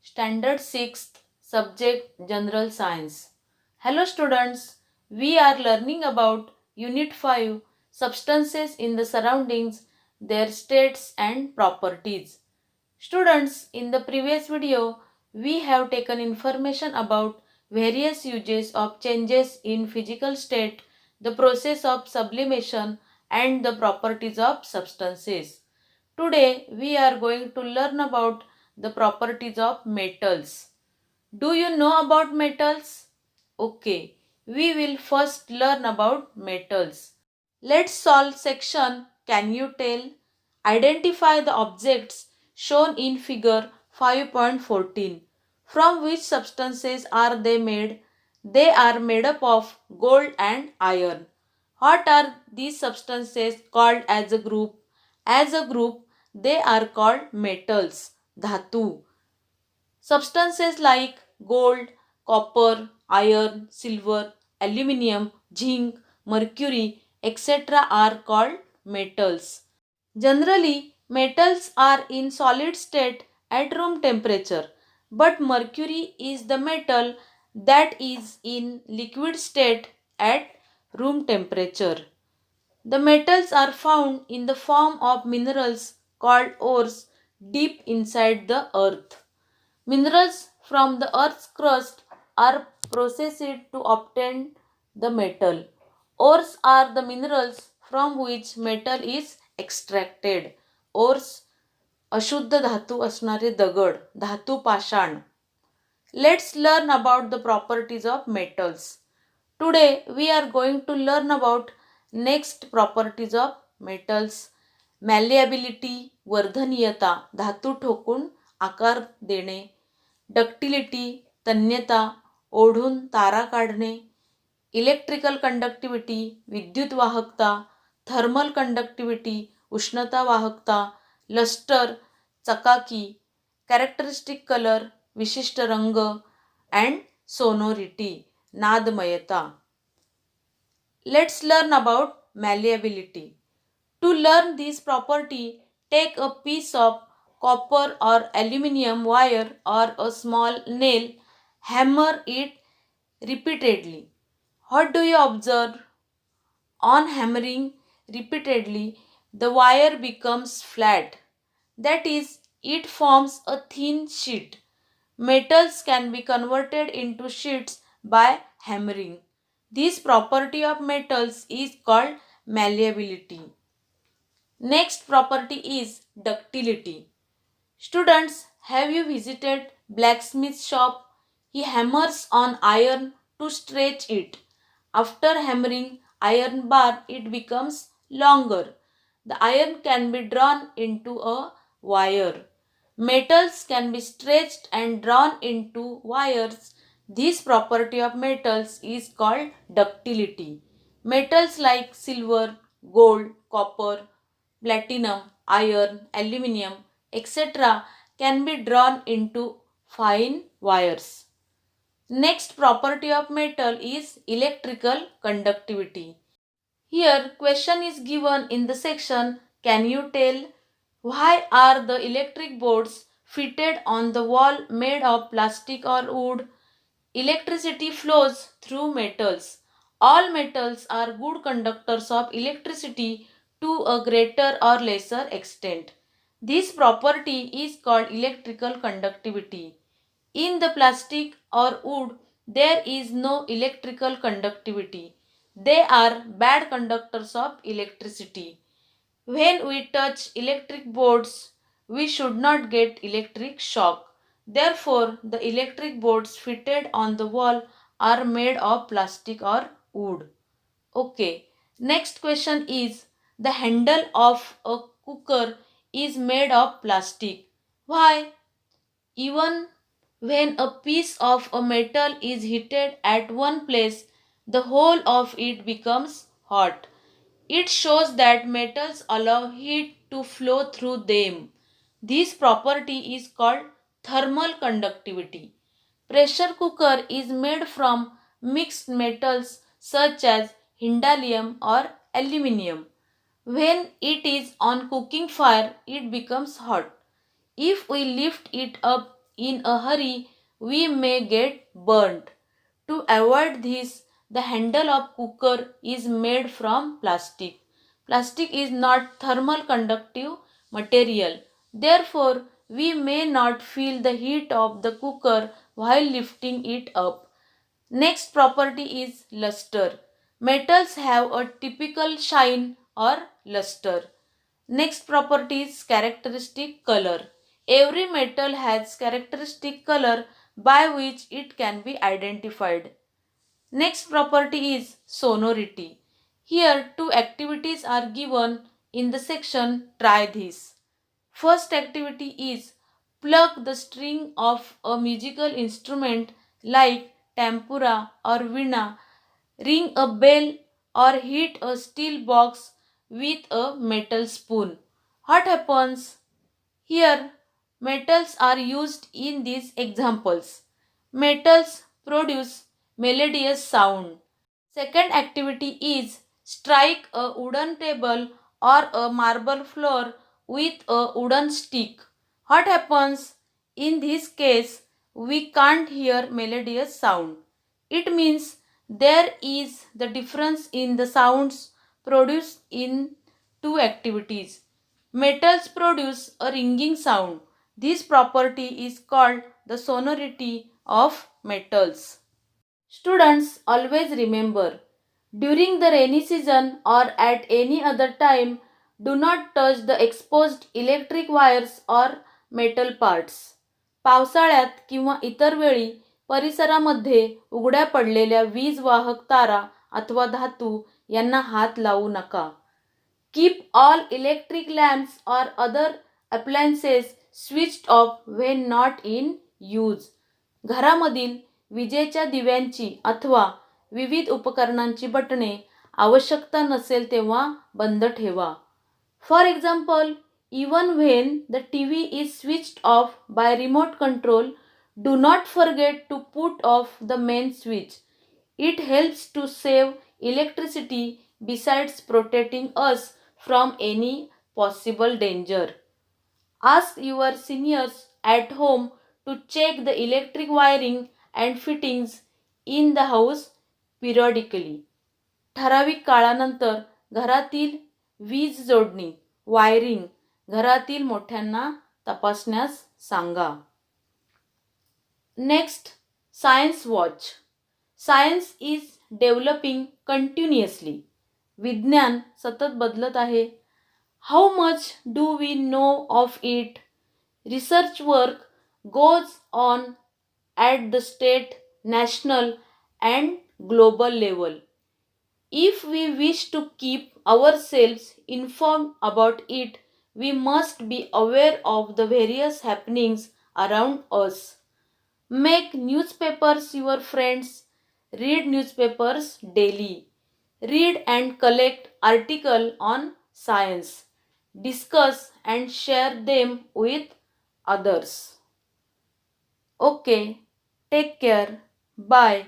Standard 6th, Subject General Science. Hello students, we are learning about Unit 5, Substances in the Surroundings, their states and properties. Students, in the previous video, we have taken information about various uses of changes in physical state, the process of sublimation and the properties of substances. Today, we are going to learn about the properties of metals. Do you know about metals? Okay, we will first learn about metals. Let's solve section Can you tell? Identify the objects shown in figure 5.14. From which substances are they made? They are made up of gold and iron. What are these substances called as a group? As a group, they are called metals, dhatu. Substances like gold, copper, iron, silver, aluminium, zinc, mercury, etc. are called metals. Generally, metals are in solid state at room temperature, but mercury is the metal that is in liquid state at room temperature. The metals are found in the form of minerals called ores deep inside the earth. Minerals from the earth's crust are processed to obtain the metal. Ores are the minerals from which metal is extracted. Ores अशुद्ध धातू असणारे दगड, धातू पाषाण. Let's learn about the properties of metals. Today we are going to learn about next properties of metals. Malleability, वर्धनीयता, धातू ठोकून आकार देणे. डक्टिलिटी, तन्यता, ओढून तारा काढणे. इलेक्ट्रिकल कंडक्टिव्हिटी, विद्युत वाहकता. थर्मल कंडक्टिव्हिटी, उष्णता वाहकता. लस्टर, चकाकी. कॅरेक्टरिस्टिक कलर, विशिष्ट रंग. अँड सोनोरिटी, नादमयता. Let's learn about malleability. To learn this property, take a piece of copper or aluminium wire or a small nail, hammer it repeatedly. What do you observe? On hammering repeatedly, the wire becomes flat. That is, it forms a thin sheet. Metals can be converted into sheets by hammering. This property of metals is called malleability. Next property is ductility. Students, have you visited blacksmith shop? He hammers on iron to stretch it. After hammering iron bar, it becomes longer. The iron can be drawn into a wire. Metals can be stretched and drawn into wires. This property of metals is called ductility. Metals like silver, gold, copper, platinum, iron, aluminium, etc. can be drawn into fine wires. Next property of metal is electrical conductivity. Here question is given in the section Can you tell? Why are the electric boards fitted on the wall made of plastic or wood? Electricity flows through metals. All metals are good conductors of electricity to a greater or lesser extent. This property is called electrical conductivity. In the plastic or wood, there is no electrical conductivity. They are bad conductors of electricity. When we touch electric boards, we should not get electric shock. Therefore, the electric boards fitted on the wall are made of plastic or wood. Okay, next question is the handle of a cooker is made of plastic. Why? Even when a piece of a metal is heated at one place, the whole of it becomes hot. It shows that metals allow heat to flow through them. This property is called thermal conductivity. Pressure cooker is made from mixed metals such as hindallium or aluminium. When it is on cooking fire, it becomes hot. If we lift it up in a hurry, we may get burnt. To avoid this, the handle of cooker is made from plastic. Plastic is not thermal conductive material. Therefore, we may not feel the heat of the cooker while lifting it up. Next property is luster. Metals have a typical shine or luster. Next property is characteristic color. Every metal has characteristic color by which it can be identified. Next property is sonority. Here two activities are given in the section Try This. First activity is pluck the string of a musical instrument like tempura or veena, ring a bell or hit a steel box with a metal spoon. What happens? Here metals are used in these examples. Metals produce melodious sound. Second activity is strike a wooden table or a marble floor with a wooden stick. What happens? In this case, we can't hear melodious sound. It means there is the difference in the sounds produced in two activities. Metals produce a ringing sound. This property is called the sonority of metals. Students, always remember, during the rainy season or at any other time, do not touch the exposed electric wires or metal parts. पावसाळ्यात किंवा इतर वेळी परिसरामध्ये उघड्या पडलेल्या वीज वाहक तारा अथवा धातू यांना हात लावू नका. Keep all electric lamps or other appliances switched off when not in use. घरामधील विजेच्या दिव्यांची अथवा विविध उपकरणांची बटणे आवश्यकता नसेल तेव्हा बंद ठेवा. For example, even when the TV is switched off by remote control, do not forget to put off the main switch. It helps to save electricity besides protecting us from any possible danger. Ask your seniors at home to check the electric wiring and fittings in the house periodically. ठराविक काळानंतर घरातील वीज जोडणी, wiring घरातील मोठ्यांना तपासण्यास सांगा. Next, science watch. Science is developing continuously. विज्ञान सतत बदलत आहे. How much do we know of it? Research work goes on at the state, national and global level. If we wish to keep ourselves informed about it, we must be aware of the various happenings around us. Make newspapers your friends. Read newspapers daily. Read and collect articles on science. Discuss and share them with others. Okay, take care. Bye.